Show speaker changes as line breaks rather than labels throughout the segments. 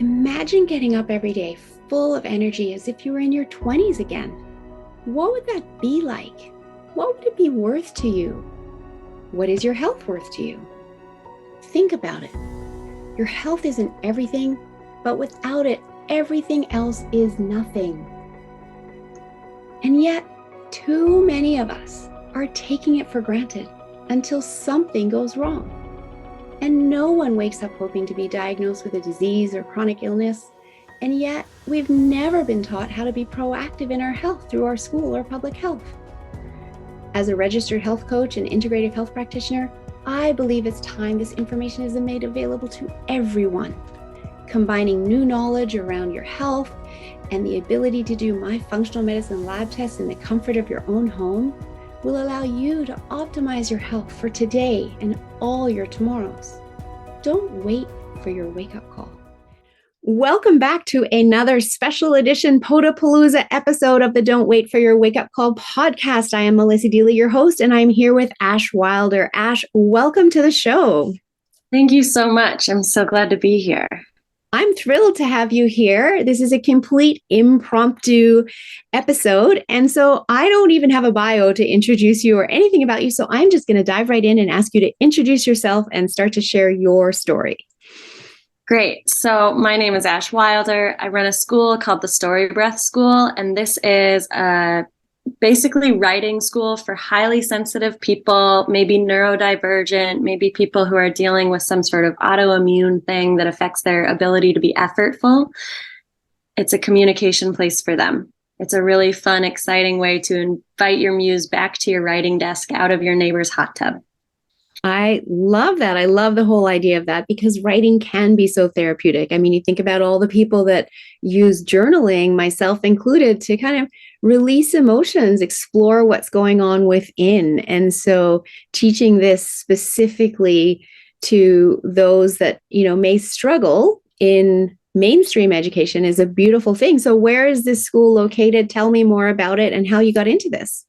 Imagine getting up every day full of energy as if you were in your 20s again. What would that be like? What would it be worth to you? What is your health worth to you? Think about it. Your health isn't everything, but without it, everything else is nothing. And yet, too many of us are taking it for granted until something goes wrong. And no one wakes up hoping to be diagnosed with a disease or chronic illness. And yet, we've never been taught how to be proactive in our health through our school or public health. As a registered health coach and integrative health practitioner, I believe it's time this information is made available to everyone. Combining new knowledge around your health and the ability to do my functional medicine lab tests in the comfort of your own home will allow you to optimize your health for today and all your tomorrows. Don't wait for your wake-up call. Welcome back to another special edition Podapalooza episode of the Don't Wait for Your Wake-Up Call podcast. I am Melissa Deely, your host, and I'm here with Ash Wilder. Ash, welcome to the show.
Thank you so much. I'm so glad to be here.
I'm thrilled to have you here. This is a complete impromptu episode. And so I don't even have a bio to introduce you or anything about you. So I'm just going to dive right in and ask you to introduce yourself and start to share your story.
Great. So my name is Ash Wilder. I run a school called the Story Breath School. And this is basically writing school for highly sensitive people, maybe neurodivergent, maybe people who are dealing with some sort of autoimmune thing that affects their ability to be effortful. It's a communication place for them. It's a really fun, exciting way to invite your muse back to your writing desk out of your neighbor's hot tub.
I love that. I love the whole idea of that because writing can be so therapeutic. I mean, you think about all the people that use journaling, myself included, to kind of release emotions, explore what's going on within. And so teaching this specifically to those that, may struggle in mainstream education is a beautiful thing. So where is this school located? Tell me more about it and how you got into this.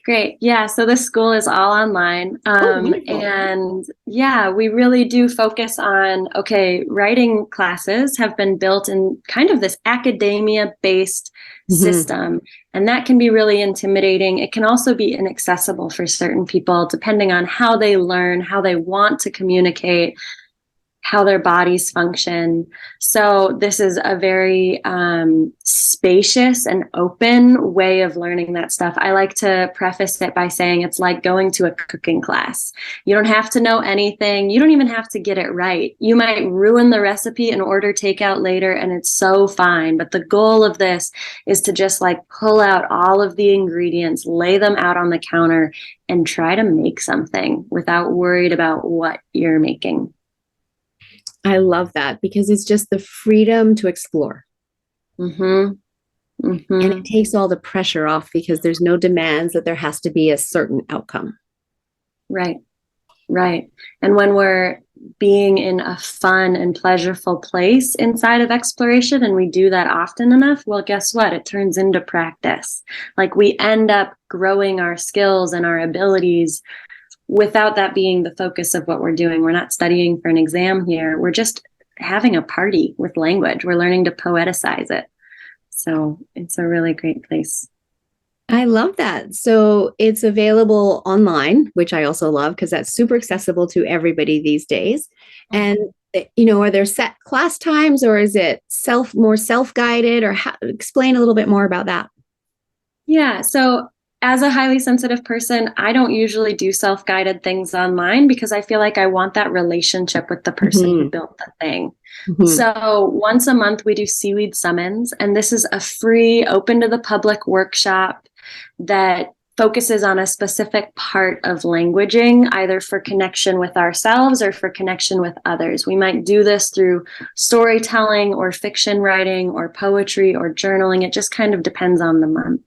Great. Yeah. So the school is all online. And yeah, we really do focus on, writing classes have been built in kind of this academia-based system. And that can be really intimidating. It can also be inaccessible for certain people, depending on how they learn, how they want to communicate, how their bodies function. So this is a very spacious and open way of learning that stuff. I like to preface it by saying it's like going to a cooking class. You don't have to know anything. You don't even have to get it right. You might ruin the recipe and order takeout later, and it's so fine. But the goal of this is to just pull out all of the ingredients, lay them out on the counter, and try to make something without worried about what you're making.
I love that because it's just the freedom to explore. And it takes all the pressure off because there's no demands that there has to be a certain outcome.
Right. And when we're being in a fun and pleasurable place inside of exploration, and we do that often enough, well, guess what? It turns into practice. We end up growing our skills and our abilities without that being the focus of what we're doing. We're not studying for an exam here. We're just having a party with language. We're learning to poeticize it. So it's a really great place.
I love that. So it's available online, which I also love because that's super accessible to everybody these days. And, are there set class times or is it more self-guided or explain a little bit more about that?
Yeah. So as a highly sensitive person, I don't usually do self-guided things online because I feel like I want that relationship with the person who built the thing. So once a month, we do Seaweed Summons, and this is a free, open to the public workshop that focuses on a specific part of languaging, either for connection with ourselves or for connection with others. We might do this through storytelling or fiction writing or poetry or journaling. It just kind of depends on the month.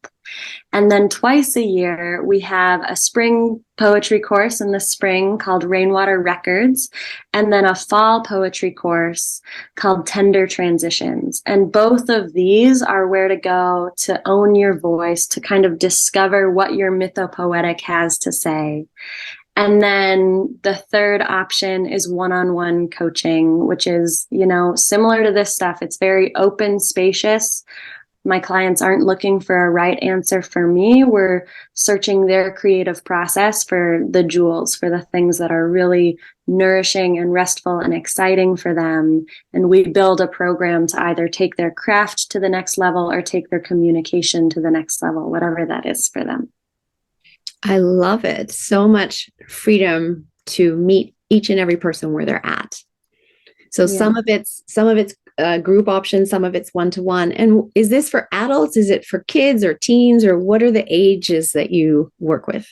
And then twice a year, we have a spring poetry course in the spring called Rainwater Records, and then a fall poetry course called Tender Transitions. And both of these are where to go to own your voice, to kind of discover what your mythopoetic has to say. And then the third option is one-on-one coaching, which is, similar to this stuff. It's very open, spacious. My clients aren't looking for a right answer for me. We're searching their creative process for the jewels, for the things that are really nourishing and restful and exciting for them. And we build a program to either take their craft to the next level or take their communication to the next level, whatever that is for them.
I love it. So much freedom to meet each and every person where they're at. So some of it's group options, some of it's one-to-one. And is this for adults? Is it for kids or teens, or what are the ages that you work with?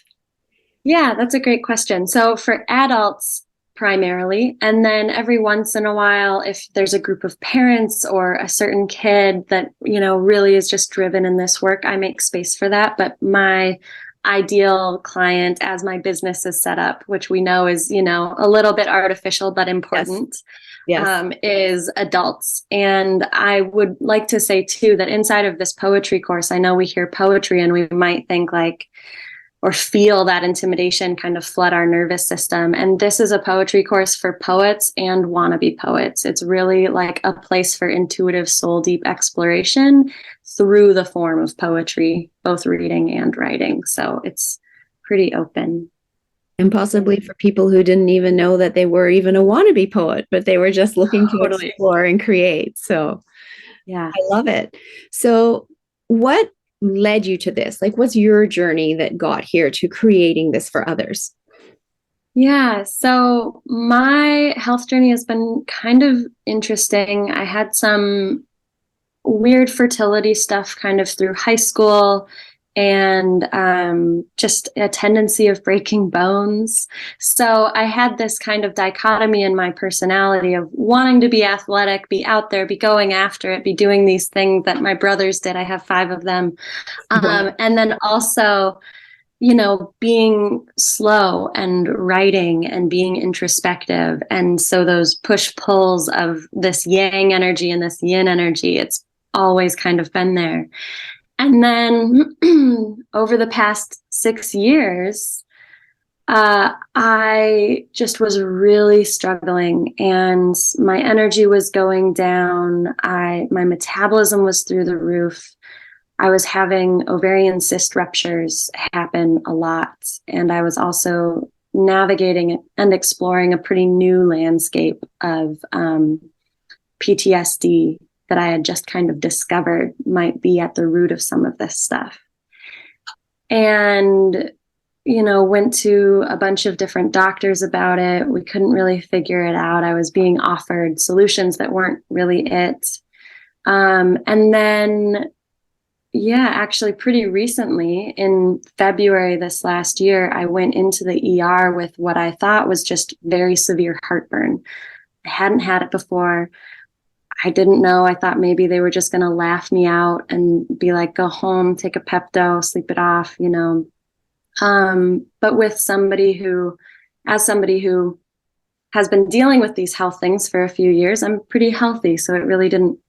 Yeah, that's a great question. So for adults primarily, and then every once in a while, if there's a group of parents or a certain kid that, really is just driven in this work, I make space for that. But my ideal client, as my business is set up, which we know is, a little bit artificial but important,
yes.
Is adults. And I would like to say too that inside of this poetry course, I know we hear poetry and we might think or feel that intimidation kind of flood our nervous system. And this is a poetry course for poets and wannabe poets. It's really like a place for intuitive, soul deep exploration through the form of poetry, both reading and writing. So it's pretty open.
And possibly for people who didn't even know that they were even a wannabe poet, but they were just looking to explore and create. So yeah, I love it. So what led you to this? What's your journey that got here to creating this for others?
Yeah, so my health journey has been kind of interesting. I had some weird fertility stuff kind of through high school, and just a tendency of breaking bones. So I had this kind of dichotomy in my personality of wanting to be athletic, be out there, be going after it, be doing these things that my brothers did. I have 5 of them. And then also, being slow and writing and being introspective. And so those push-pulls of this yang energy and this yin energy, it's always kind of been there. And then over the past 6 years, I just was really struggling and my energy was going down. My metabolism was through the roof. I was having ovarian cyst ruptures happen a lot. And I was also navigating and exploring a pretty new landscape of PTSD that I had just kind of discovered might be at the root of some of this stuff. And, went to a bunch of different doctors about it. We couldn't really figure it out. I was being offered solutions that weren't really it. And then, actually pretty recently in February this last year, I went into the ER with what I thought was just very severe heartburn. I hadn't had it before. I didn't know. I thought maybe they were just going to laugh me out and be like, go home, take a Pepto, sleep it off, But with somebody who has been dealing with these health things for a few years, I'm pretty healthy. So it really didn't,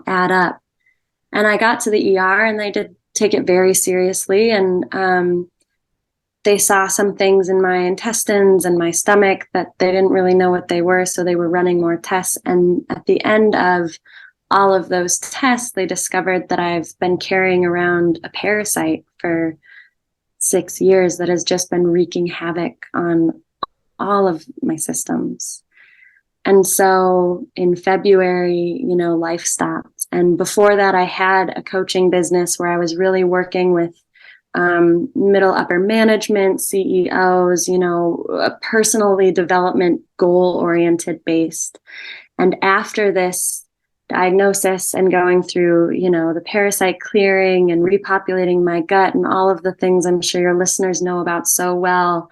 add up. And I got to the ER and they did take it very seriously. And they saw some things in my intestines and my stomach that they didn't really know what they were. So they were running more tests. And at the end of all of those tests, they discovered that I've been carrying around a parasite for 6 years that has just been wreaking havoc on all of my systems. And so in February, life stopped. And before that, I had a coaching business where I was really working with middle upper management, CEOs, personally development, goal-oriented based. And after this diagnosis and going through, the parasite clearing and repopulating my gut and all of the things I'm sure your listeners know about so well,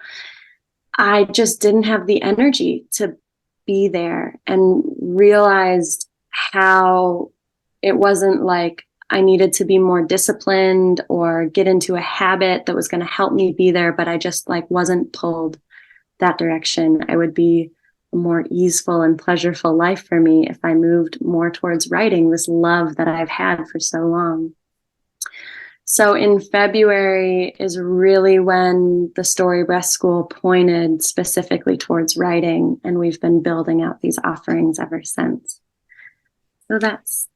I just didn't have the energy to be there, and realized how it wasn't like I needed to be more disciplined or get into a habit that was going to help me be there, but I just wasn't pulled that direction. I would be a more easeful and pleasureful life for me if I moved more towards writing, this love that I've had for so long. So in February is really when the Story Breath School pointed specifically towards writing, and we've been building out these offerings ever since. So that's...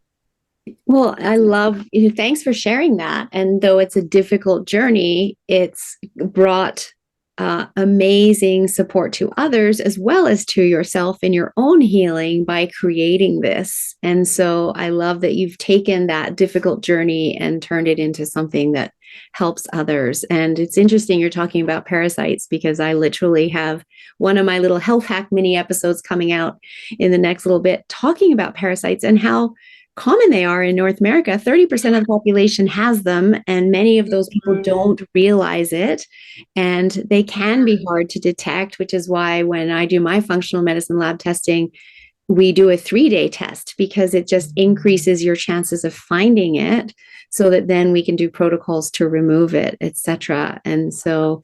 Well, I love you. Thanks for sharing that. And though it's a difficult journey, it's brought amazing support to others as well as to yourself in your own healing by creating this. And so I love that you've taken that difficult journey and turned it into something that helps others. And it's interesting you're talking about parasites, because I literally have one of my little health hack mini episodes coming out in the next little bit talking about parasites and how common they are in North America. 30% of the population has them, and many of those people don't realize it. And they can be hard to detect, which is why when I do my functional medicine lab testing, we do a 3-day test, because it just increases your chances of finding it, so that then we can do protocols to remove it, etc. And so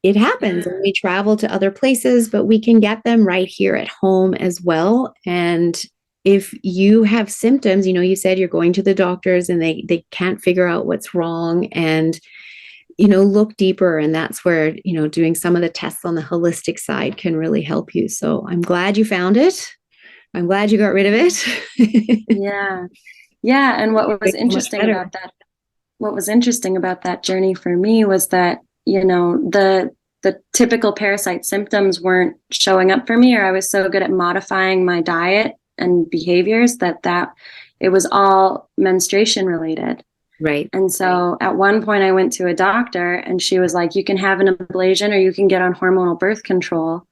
it happens, and we travel to other places, but we can get them right here at home as well. And if you have symptoms, you said you're going to the doctors and they can't figure out what's wrong, and look deeper. And that's where doing some of the tests on the holistic side can really help you. So I'm glad you found it. I'm glad you got rid of it.
Yeah. And what was interesting about that journey for me was that the typical parasite symptoms weren't showing up for me, or I was so good at modifying my diet and behaviors that it was all menstruation related.
Right.
And so at one point I went to a doctor and she was like, you can have an ablation or you can get on hormonal birth control.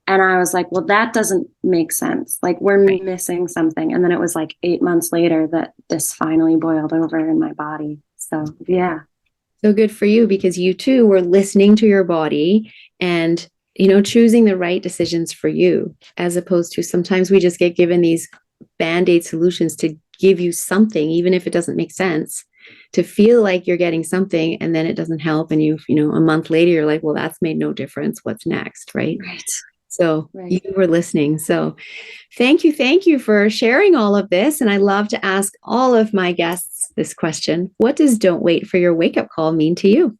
And I was like, well, that doesn't make sense. Like, we're missing something. And then it was like 8 months later that this finally boiled over in my body. So, yeah.
So good for you, because you too were listening to your body and choosing the right decisions for you, as opposed to sometimes we just get given these band-aid solutions to give you something, even if it doesn't make sense, to feel like you're getting something, and then it doesn't help. And you a month later, you're like, well, that's made no difference. What's next? Right. So you were listening. So thank you for sharing all of this. And I love to ask all of my guests this question. What does "don't wait for your wake-up call" mean to you?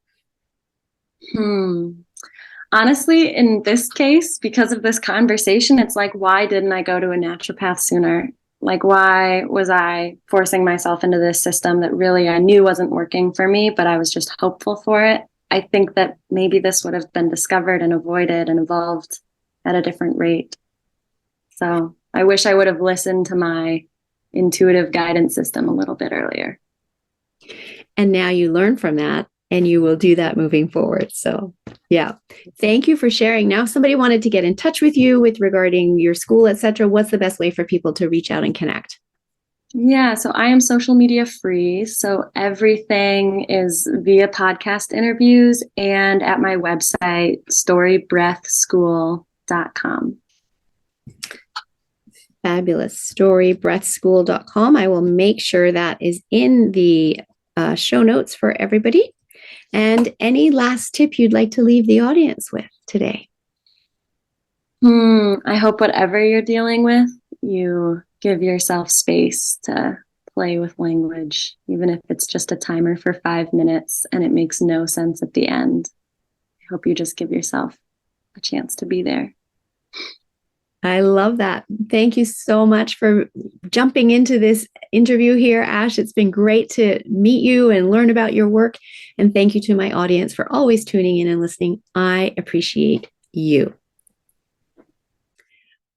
Honestly, in this case, because of this conversation, it's like, why didn't I go to a naturopath sooner? Like, why was I forcing myself into this system that really I knew wasn't working for me, but I was just hopeful for it? I think that maybe this would have been discovered and avoided and evolved at a different rate. So I wish I would have listened to my intuitive guidance system a little bit earlier.
And now you learn from that, and you will do that moving forward. So yeah, thank you for sharing. Now, if somebody wanted to get in touch with you with regarding your school, etc., what's the best way for people to reach out and connect?
Yeah, so I am social media free. So everything is via podcast interviews and at my website, storybreathschool.com.
Fabulous. Storybreathschool.com. I will make sure that is in the show notes for everybody. And any last tip you'd like to leave the audience with today?
I hope whatever you're dealing with, you give yourself space to play with language, even if it's just a timer for 5 minutes and it makes no sense at the end. I hope you just give yourself a chance to be there.
I love that. Thank you so much for jumping into this interview here, Ash. It's been great to meet you and learn about your work. And thank you to my audience for always tuning in and listening. I appreciate you.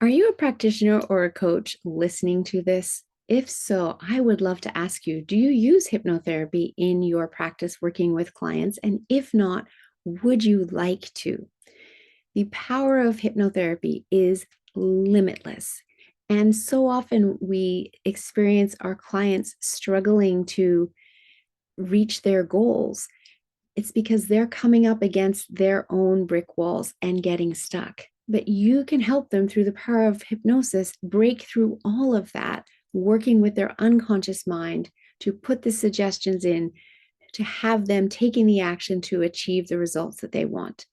Are you a practitioner or a coach listening to this? If so, I would love to ask you, do you use hypnotherapy in your practice working with clients? And if not, would you like to? The power of hypnotherapy is limitless. And so often we experience our clients struggling to reach their goals. It's because they're coming up against their own brick walls and getting stuck. But you can help them through the power of hypnosis break through all of that, working with their unconscious mind to put the suggestions in, to have them taking the action to achieve the results that they want.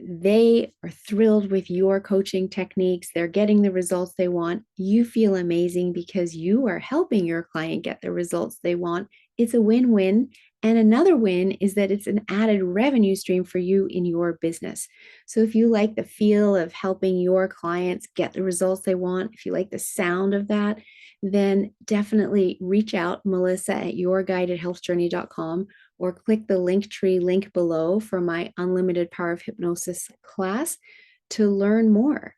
They are thrilled with your coaching techniques. They're getting the results they want. You feel amazing because you are helping your client get the results they want. It's a win-win, And another win is that it's an added revenue stream for you in your business. So if you like the feel of helping your clients get the results they want, if you like the sound of that, then definitely reach out, Melissa at yourguidedhealthjourney.com, or click the Linktree link below for my Unlimited Power of Hypnosis class to learn more.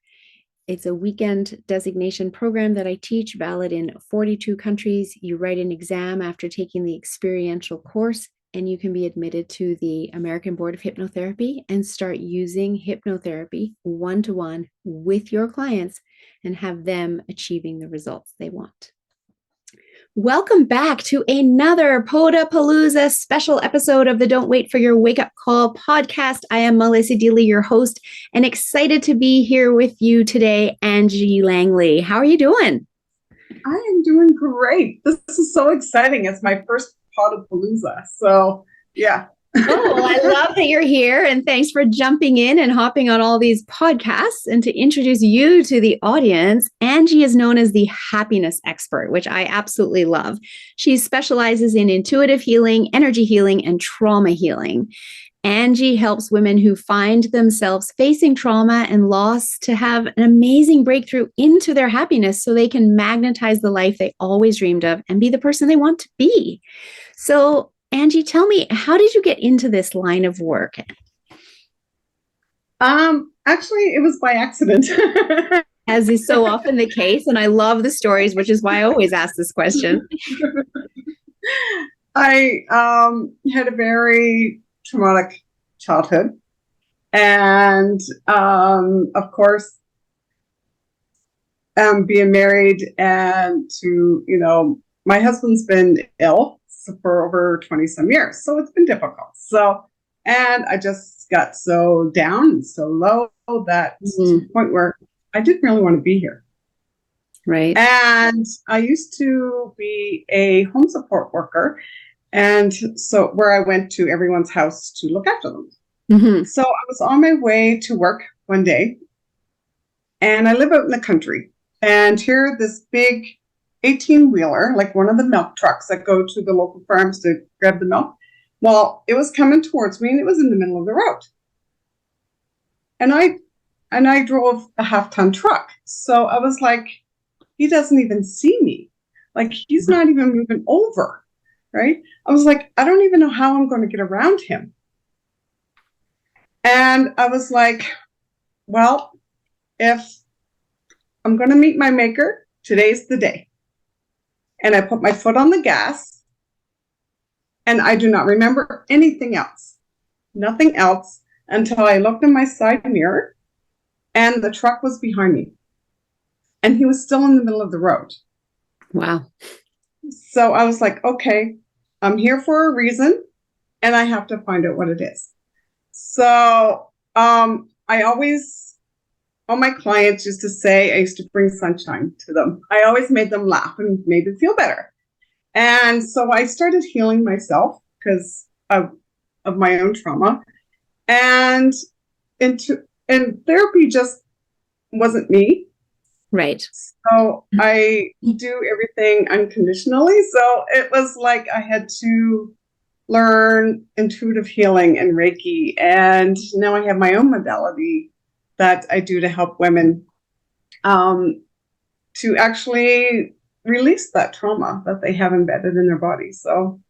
It's a weekend designation program that I teach, valid in 42 countries. You write an exam after taking the experiential course, and you can be admitted to the American Board of Hypnotherapy and start using hypnotherapy one-to-one with your clients and have them achieving the results they want. Welcome back to another Podapalooza special episode of the Don't Wait for Your Wake Up Call podcast. I am Melissa Deely, your host, and excited to be here with you today, Angie Langley. How are you doing?
I am doing great. This is so exciting. It's my first Podapalooza. So, yeah.
Oh, well, I love that you're here, and thanks for jumping in and hopping on all these podcasts. And to introduce you to the audience, Angie is known as the happiness expert, which I absolutely love. She specializes in intuitive healing, energy healing, and trauma healing. Angie helps women who find themselves facing trauma and loss to have an amazing breakthrough into their happiness so they can magnetize the life they always dreamed of and be the person they want to be. So, Angie, tell me, how did you get into this line of work?
Actually, it was by accident.
As is so often the case, and I love the stories, which is why I always ask this question.
I had a very traumatic childhood. And of course, being married and my husband's been ill for over 20 some years. So it's been difficult. And I just got so down and so low that to the point where I didn't really want to be here.
Right.
And I used to be a home support worker. And so where I went to everyone's house to look after them. Mm-hmm. So I was on my way to work one day, and I live out in the country. And here, this big 18-wheeler, like one of the milk trucks that go to the local farms to grab the milk. Well, it was coming towards me, and it was in the middle of the road. And I drove a half-ton truck. So I was like, he doesn't even see me. Like, he's not even moving over, right? I was like, I don't even know how I'm going to get around him. And I was like, well, if I'm going to meet my maker, today's the day. And I put my foot on the gas, and I do not remember anything else, nothing else, until I looked in my side mirror, and the truck was behind me, and he was still in the middle of the road.
Wow.
So I was like, okay, I'm here for a reason, and I have to find out what it is. So I always, all my clients used to say, I used to bring sunshine to them. I always made them laugh and made them feel better. And so I started healing myself because of my own trauma. And therapy just wasn't me.
Right.
So I do everything unconditionally. So it was like I had to learn intuitive healing and Reiki. And now I have my own modality that I do to help women to actually release that trauma that they have embedded in their body. So,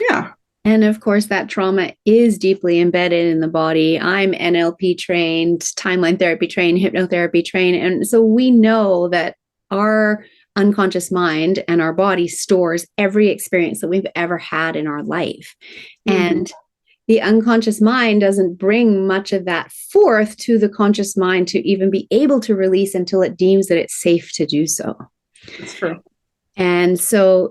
yeah.
And of course, that trauma is deeply embedded in the body. I'm NLP trained, timeline therapy trained, hypnotherapy trained. And so we know that our unconscious mind and our body stores every experience that we've ever had in our life. Mm-hmm. And the unconscious mind doesn't bring much of that forth to the conscious mind to even be able to release until it deems that it's safe to do so.
That's true.
And so,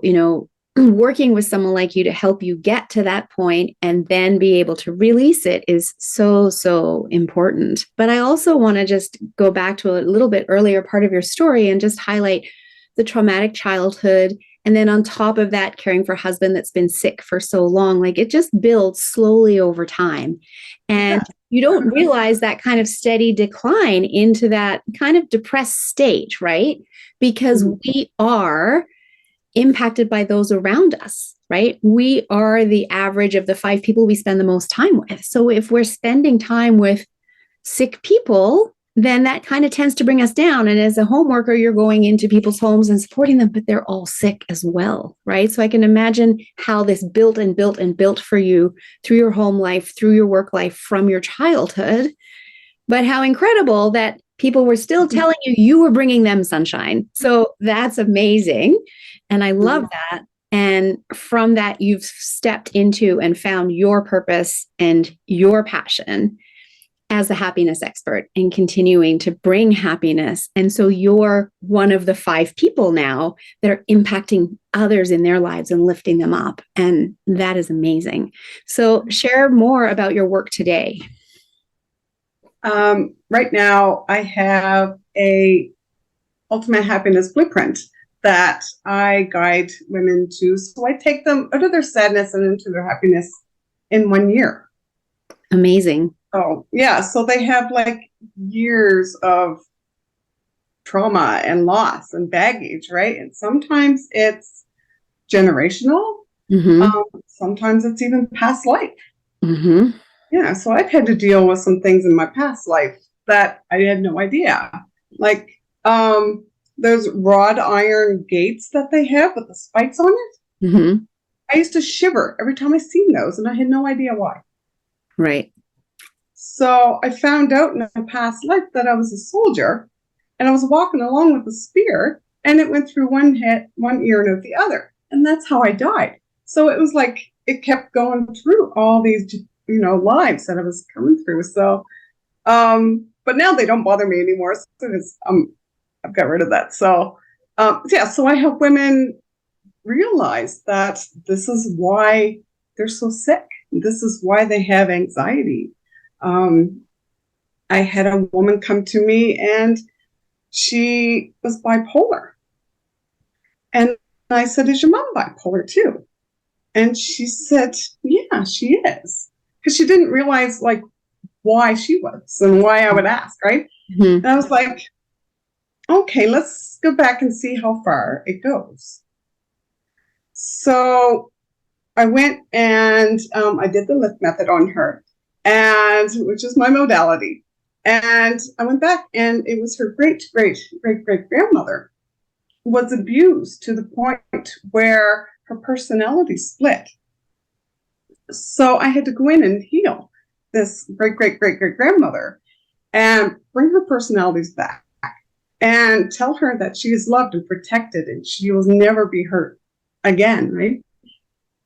working with someone like you to help you get to that point and then be able to release it is so, so important. But I also want to just go back to a little bit earlier part of your story and just highlight the traumatic childhood. And then on top of that, caring for a husband that's been sick for so long, like it just builds slowly over time. And you don't realize that kind of steady decline into that kind of depressed state, right? Because we are impacted by those around us, right? We are the average of the 5 people we spend the most time with. So if we're spending time with sick people, then that kind of tends to bring us down. And as a home worker, you're going into people's homes and supporting them, but they're all sick as well, right? So I can imagine how this built and built and built for you through your home life, through your work life, from your childhood. But how incredible that people were still telling you were bringing them sunshine. So that's amazing. And I love that. And from that, you've stepped into and found your purpose and your passion as a happiness expert and continuing to bring happiness. And so you're one of the 5 people now that are impacting others in their lives and lifting them up. And that is amazing. So share more about your work today.
Right now, I have a ultimate happiness blueprint that I guide women to. So I take them out of their sadness and into their happiness in 1 year.
Amazing.
Oh, yeah. So they have like years of trauma and loss and baggage, right? And sometimes it's generational. Sometimes it's even past life. Yeah. So I've had to deal with some things in my past life that I had no idea. Like those wrought iron gates that they have with the spikes on it. I used to shiver every time I seen those, and I had no idea why.
Right.
So I found out in a past life that I was a soldier, and I was walking along with a spear, and it went through one ear and out the other, and that's how I died. So it was like it kept going through all these, lives that I was coming through. So, but now they don't bother me anymore. So I've got rid of that. So, so I help women realize that this is why they're so sick. This is why they have anxiety. I had a woman come to me and she was bipolar. And I said, is your mom bipolar too? And she said, yeah, she is. Because she didn't realize like why she was and why I would ask, right? And I was like, okay, let's go back and see how far it goes. So I went and I did the lift method on her, and which is my modality. And I went back, and it was her great grandmother was abused to the point where her personality split. So I had to go in and heal this great grandmother and bring her personalities back and tell her that she is loved and protected and she will never be hurt again, right?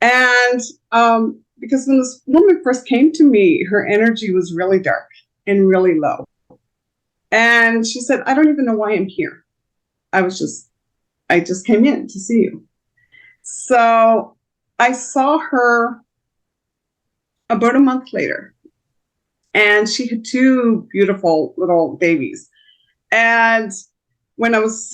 And because when this woman first came to me, her energy was really dark and really low. And she said, I don't even know why I'm here. I just came in to see you. So I saw her about a month later, and she had 2 beautiful little babies. And when I was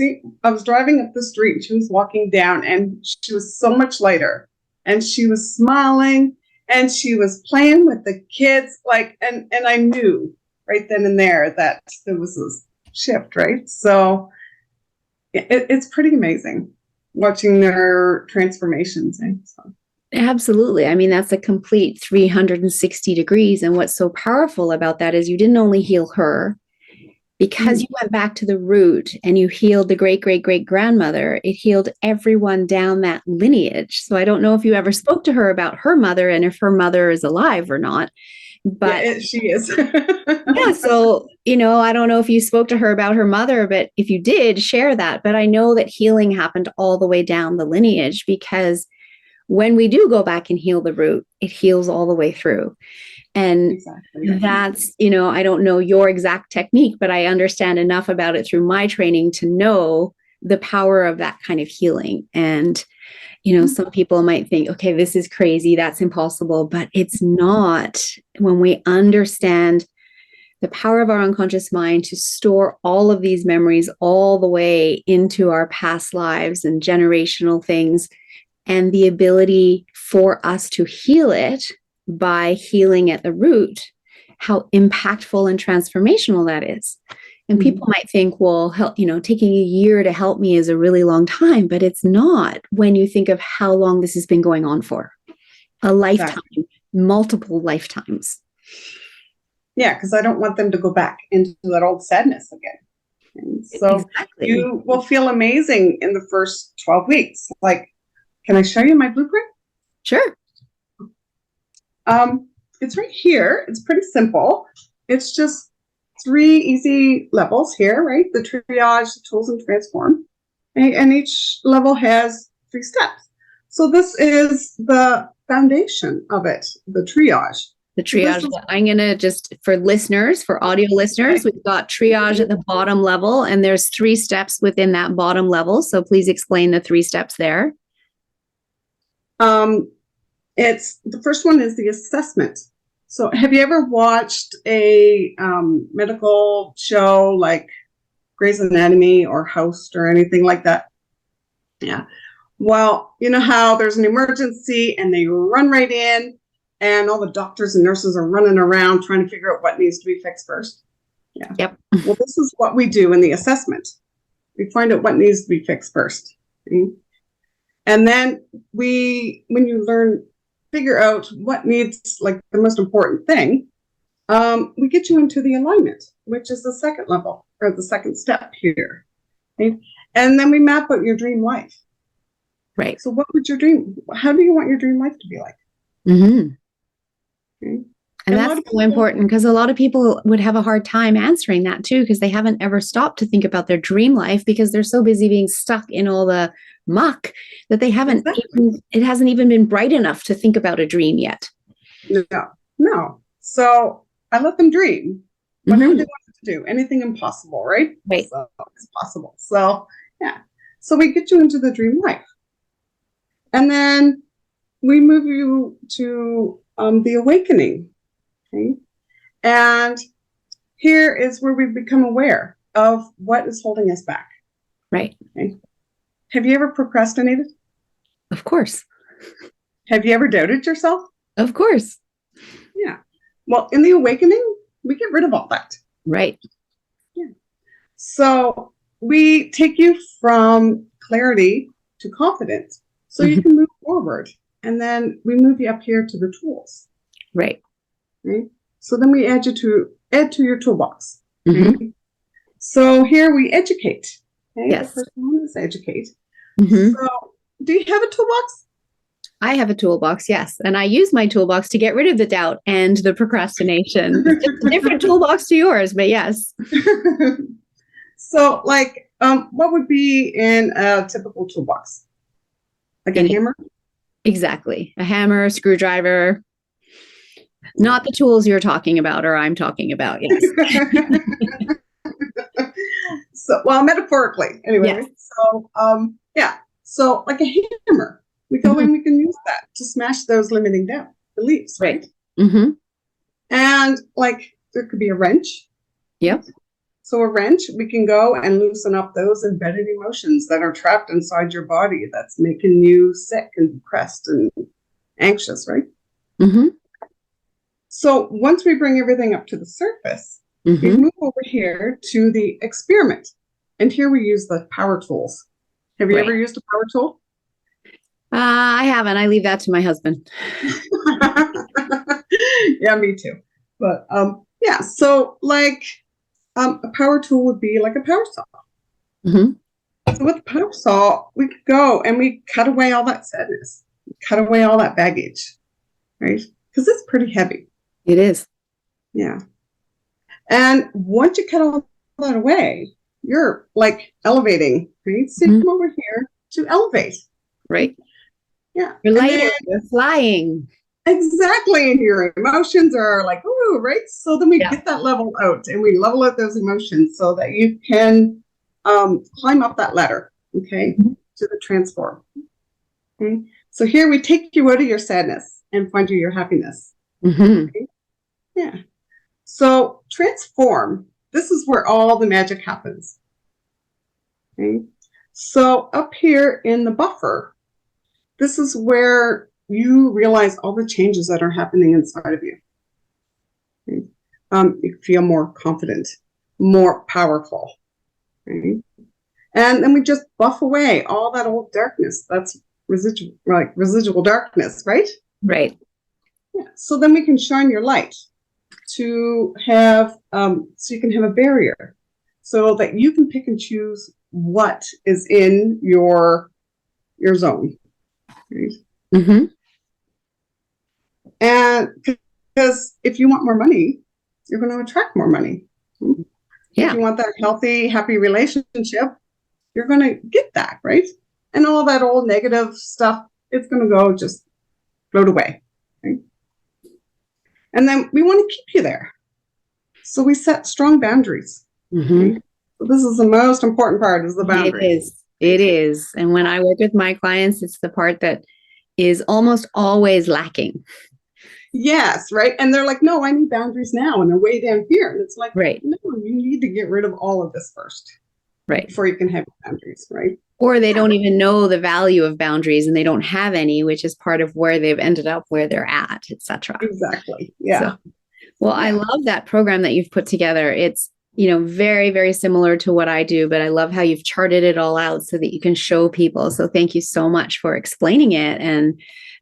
driving up the street, she was walking down, and she was so much lighter, and she was smiling, and she was playing with the kids, and I knew right then and there that there was this shift, right? So it's pretty amazing watching their transformations. So.
Absolutely. I mean, that's a complete 360 degrees. And what's so powerful about that is you didn't only heal her, because you went back to the root and you healed the great grandmother. It healed everyone down that lineage. So I don't know if you ever spoke to her about her mother and if her mother is alive or not. But
yeah, she is.
Yeah. So, I don't know if you spoke to her about her mother, but if you did, share that. But I know that healing happened all the way down the lineage, because when we do go back and heal the root, it heals all the way through. And exactly. That's, I don't know your exact technique, but I understand enough about it through my training to know the power of that kind of healing. And, some people might think, okay, this is crazy, that's impossible, but it's not. When we understand the power of our unconscious mind to store all of these memories all the way into our past lives and generational things, and the ability for us to heal it by healing at the root, how impactful and transformational that is. And people might think, well, help, taking a year to help me is a really long time, but it's not when you think of how long this has been going on for. A lifetime, multiple lifetimes.
Yeah, because I don't want them to go back into that old sadness again. And so you will feel amazing in the first 12 weeks. Like, can I show you my blueprint?
Sure.
It's right here. It's pretty simple. It's just 3 easy levels here, right? The triage, the tools, and transform. And each level has 3 steps. So this is the foundation of it, the triage.
The triage. I'm going to just, for listeners, for audio listeners, we've got triage at the bottom level, and there's 3 steps within that bottom level. So please explain the 3 steps there.
It's the first one is the assessment. So have you ever watched a medical show like Grey's Anatomy or Host or anything like that? Yeah. Well, you know how there's an emergency and they run right in and all the doctors and nurses are running around trying to figure out what needs to be fixed first? Yeah.
Yep.
Well, this is what we do in the assessment. We find out what needs to be fixed first. Okay? And then when you figure out what needs, like the most important thing, we get you into the alignment, which is the second level or the second step here. Okay? And then we map out your dream life.
Right.
So how do you want your dream life to be like?
Mm-hmm.
Okay.
And that's so important, because a lot of people would have a hard time answering that too, because they haven't ever stopped to think about their dream life because they're so busy being stuck in all the muck that they haven't it hasn't even been bright enough to think about a dream yet.
No. So I let them dream whatever they want to do, anything impossible, right?
Right.
So it's possible. So yeah. So we get you into the dream life. And then we move you to the awakening. Okay. And here is where we become aware of what is holding us back.
Right.
Okay. Have you ever procrastinated?
Of course.
Have you ever doubted yourself?
Of course.
Yeah. Well, in the awakening, we get rid of all that.
Right.
Yeah. So we take you from clarity to confidence so you can move forward. And then we move you up here to the tools.
Right.
Okay. So then we add to your toolbox. Okay.
Mm-hmm.
So here we educate. Okay.
Yes.
The first one is educate.
Mm-hmm.
So do you have a toolbox?
I have a toolbox, yes. And I use my toolbox to get rid of the doubt and the procrastination. It's just a different toolbox to yours, but yes.
So what would be in a typical toolbox? Like a hammer? Exactly.
A hammer, a screwdriver. Not the tools you're talking about or I'm talking about, yes.
So, well, metaphorically, anyway.
Yes.
So, yeah. So, like a hammer, we go and we can use that to smash those limiting beliefs, right?
Mm-hmm.
And there could be a wrench.
Yep.
So a wrench, we can go and loosen up those embedded emotions that are trapped inside your body that's making you sick and depressed and anxious, right?
Mm-hmm.
So once we bring everything up to the surface, we move over here to the experiment. And here we use the power tools. Have you ever used a power tool?
I haven't. I leave that to my husband.
Yeah, me too. But yeah, so a power tool would be like a power saw. Mm-hmm. So with the power saw, we could go and we cut away all that sadness, cut away all that baggage, right? Because it's pretty heavy.
It is.
Yeah. And once you cut all that away, you're elevating, right? So you come over here to elevate.
Right.
Yeah.
You're lighter, you're flying.
Exactly. And your emotions are ooh, right? So then we get that level out and we level out those emotions so that you can climb up that ladder, okay, to the transform. Okay. So here we take you out of your sadness and find you your happiness.
Mm-hmm.
Okay? Yeah. So transform, this is where all the magic happens. Okay. So up here in the buffer, this is where you realize all the changes that are happening inside of you. Okay. You feel more confident, more powerful. Right? And then we just buff away all that old darkness. That's residual darkness, right?
Right.
Yeah. So then we can shine your light to have, so you can have a barrier so that you can pick and choose what is in your zone. Right?
Mm-hmm.
And because if you want more money, you're going to attract more money.
Yeah.
If you want that healthy, happy relationship, you're going to get that, right? And all that old negative stuff, it's going to go just float away. Right? And then we want to keep you there. So we set strong boundaries.
Mm-hmm.
Right? So this is the most important part, is the boundaries.
It is. It is. And when I work with my clients, it's the part that is almost always lacking.
Yes, right. And they're like, no, I need boundaries now. And they're way down here. And it's like,
right.
No, you need to get rid of all of this first.
Right.
Before you can have boundaries, right?
Or they don't even know the value of boundaries and they don't have any, which is part of where they've ended up where they're at, etc.
Exactly. Yeah.
So, well, yeah. I love that program that you've put together. It's, very, very similar to what I do, but I love how you've charted it all out so that you can show people. So thank you so much for explaining it. And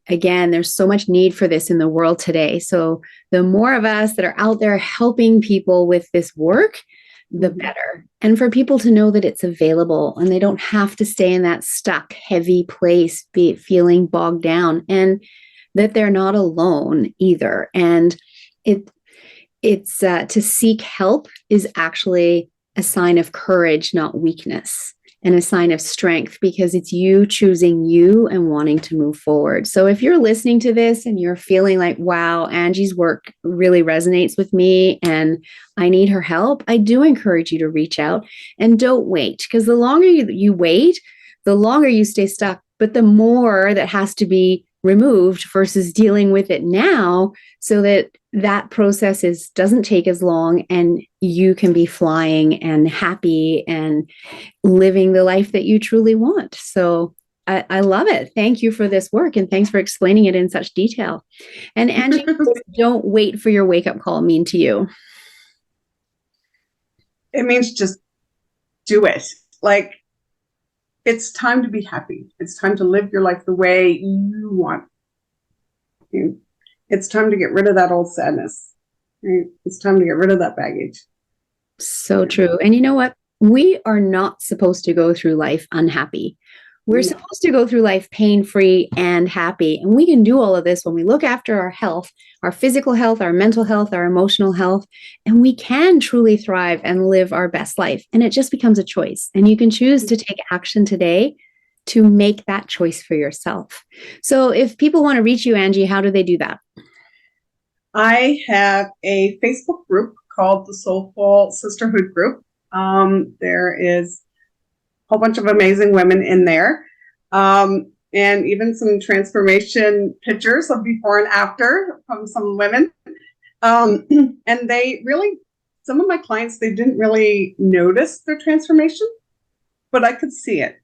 again, there's so much need for this in the world today. So the more of us that are out there helping people with this work, the better. And for people to know that it's available and they don't have to stay in that stuck, heavy place, feeling bogged down, and that they're not alone either. And it's to seek help is actually a sign of courage, not weakness, and a sign of strength, because it's you choosing you and wanting to move forward. So if you're listening to this and you're feeling like, wow, Angie's work really resonates with me and I need her help, I do encourage you to reach out and don't wait, because the longer you wait, the longer you stay stuck, but the more that has to be removed versus dealing with it now, so that process doesn't take as long and you can be flying and happy and living the life that you truly want. So I love it. Thank you for this work and thanks for explaining it in such detail. And Angie, don't wait for your wake-up call mean to you?
It means just do it. Like, it's time to be happy. It's time to live your life the way you want. It's time to get rid of that old sadness. Right? It's time to get rid of that baggage.
So true. And you know what? We are not supposed to go through life unhappy. We're supposed to go through life pain-free and happy. And we can do all of this when we look after our health, our physical health, our mental health, our emotional health, and we can truly thrive and live our best life. And it just becomes a choice. And you can choose to take action today to make that choice for yourself. So if people want to reach you, Angie, how do they do that?
I have a Facebook group called the Soulful Sisterhood Group. There is a whole bunch of amazing women in there. And even some transformation pictures of before and after from some women. And they really, some of my clients, they didn't really notice their transformation, but I could see it.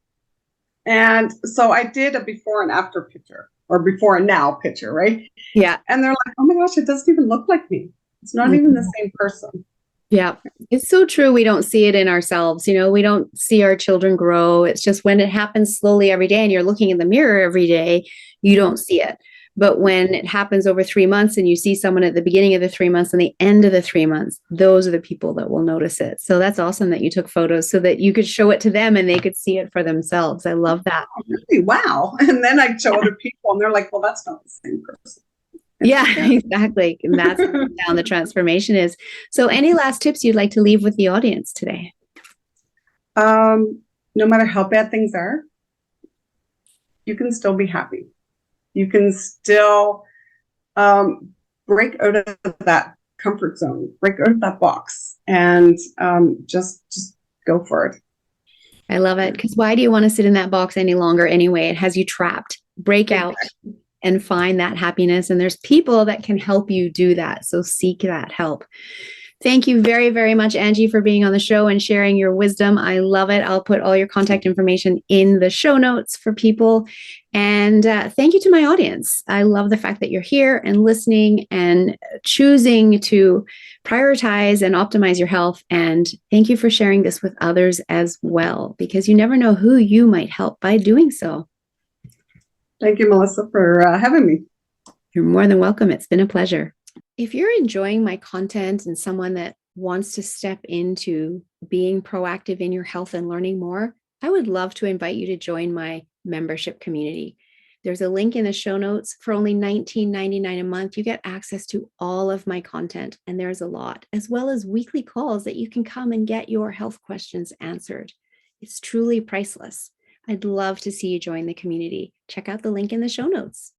And so I did a before and after picture, or before and now picture, right?
Yeah.
And they're like, oh my gosh, it doesn't even look like me. It's not even the same person.
Yeah, it's so true. We don't see it in ourselves. We don't see our children grow. It's just when it happens slowly every day and you're looking in the mirror every day, you don't see it. But when it happens over 3 months and you see someone at the beginning of the 3 months and the end of the 3 months, those are the people that will notice it. So that's awesome that you took photos so that you could show it to them and they could see it for themselves. I love that.
Oh, really? Wow. And then I show other people and they're like, well, that's not the same person.
Yeah, exactly. And that's how down the transformation is. So any last tips you'd like to leave with the audience today?
No matter how bad things are, you can still be happy. You can still break out of that comfort zone, break out of that box, and just go for it.
I love it. Because why do you want to sit in that box any longer anyway? It has you trapped. Break out and find that happiness. And there's people that can help you do that. So seek that help. Thank you very, very much, Angie, for being on the show and sharing your wisdom. I love it. I'll put all your contact information in the show notes for people. And thank you to my audience. I love the fact that you're here and listening and choosing to prioritize and optimize your health. And thank you for sharing this with others as well, because you never know who you might help by doing so.
Thank you, Melissa, for having me.
You're more than welcome. It's been a pleasure. If you're enjoying my content and someone that wants to step into being proactive in your health and learning more, I would love to invite you to join my membership community. There's a link in the show notes. For only $19.99 a month, you get access to all of my content, and there's a lot, as well as weekly calls that you can come and get your health questions answered. It's truly priceless. I'd love to see you join the community. Check out the link in the show notes.